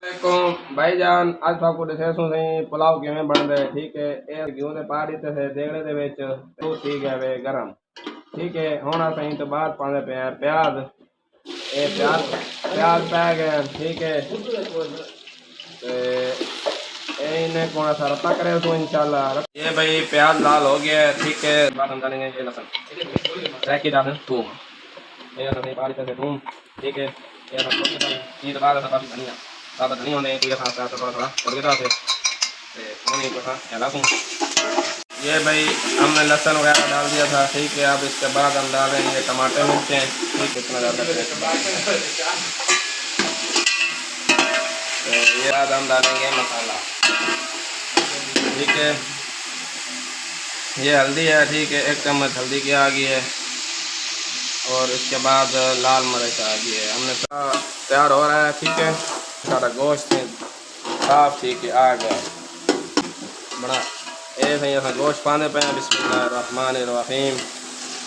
वालेकुम भाईजान, आज आपको दसेसू सही पुलाव किवें बनदा है। ठीक है, ये घ्यू दे पा दिते से देगड़े दे विच तो ठीक है वे गरम। ठीक है, हुण असीं तो बाद पांदे पे हैं प्याज। ये प्याज पै गए। ठीक है, ते इन्हें कौन सा रत्ता करे तो इंशाल्लाह। ये भाई प्याज लाल हो गया है। ठीक है, बाद हम डालेंगे ये लहसुन रखी डालें थूम। ये असीं पा दिते से थूम। ठीक है, ये तो बाद काफी धनिया सादा धनिया होने कोई खास थोड़ा थोड़ा थोड़ी तरह से होने को था लहसुन। ये भाई हमने लहसुन वगैरह डाल दिया था। ठीक है, अब इसके बाद हम डालेंगे टमाटर मिर्चें। ठीक है, इतना ज़्यादा ये बाद हम डालेंगे मसाला। ठीक है, ये हल्दी है। ठीक है, 1 चम्मच हल्दी की आ गई है और इसके बाद लाल मिर्च आ गई है। हमने तैयार हो रहा है। ठीक है, सारा गोश्त साफ ठीक है आ गया बड़ा। ये सही अस गोश्त पाने पे बिस्मिल्लाहिर्रहमानिर्रहीम।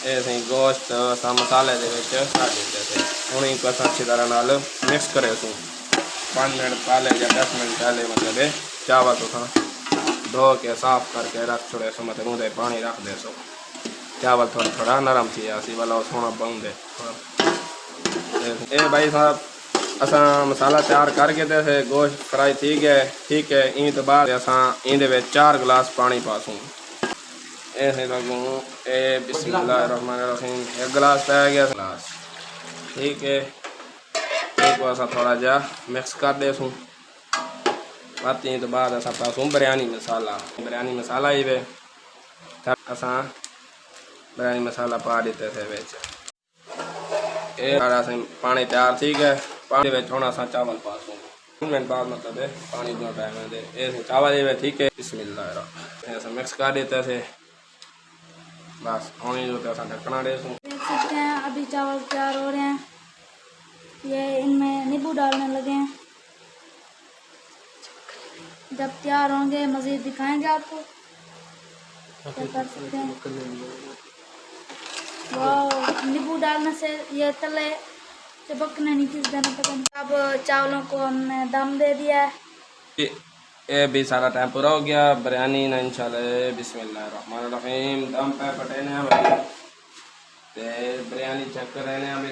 ये सही गोश्त असा मसाले के डाल देते थे। उन्हीं को अच्छी तरह नाल मिक्स करे 5 मिनट पहले या 10 मिनट पहले मतलब चावल तो था धो के साफ करके रख छोड़े सो मतलब ऊँधे पानी रख दे सो चावल थोड़ा थोड़ा नरम थी असी वाला सोना बन दे। ये भाई साहब असा मसाला तैयार करके ते गोश्त फ्राई थी गए। ठीक है, इन तो बाद असा इंदे 4 गिलास पानी पासूँ। ऐसे लगूँ ए बिस्मिल्लाहिर्रहमानिर्रहीम 1 गिलास पै गया गिलास। ठीक है, एक असा थोड़ा जा मिक्स कर देसूँ। बाती तो बाद असा पासूँ बिरयानी मसाला ही वे असा बिरयानी मसाला पा देते थे बेच। पानी तैयार थी गए। पानी में थोड़ा सा चावल पासूँ 3 मिनट बाद मतलब पानी जो टाइम दे ऐसे चावल ही ठीक है। बिस्मिल्लाह ऐसा मिक्स कर देते थे बस पानी जो ऐसा ढकना दे। देख सकते हैं अभी चावल तैयार हो रहे हैं। ये इनमें नींबू डालने लगे हैं। जब तैयार होंगे मज़ीद दिखाएंगे आपको। क्या कर सकते हैं, वाह नींबू डालने से ये तले चिपकने नहीं किस देना पता नहीं। अब चावलों को हमने दम दे दिया है। ये भी सारा टाइम पूरा हो गया बिरयानी ना इंशाल्लाह। बिस्मिल्लाहिर्रहमानिर्रहीम दम पे पटेने बिरयानी चेक कर रहे हैं अभी।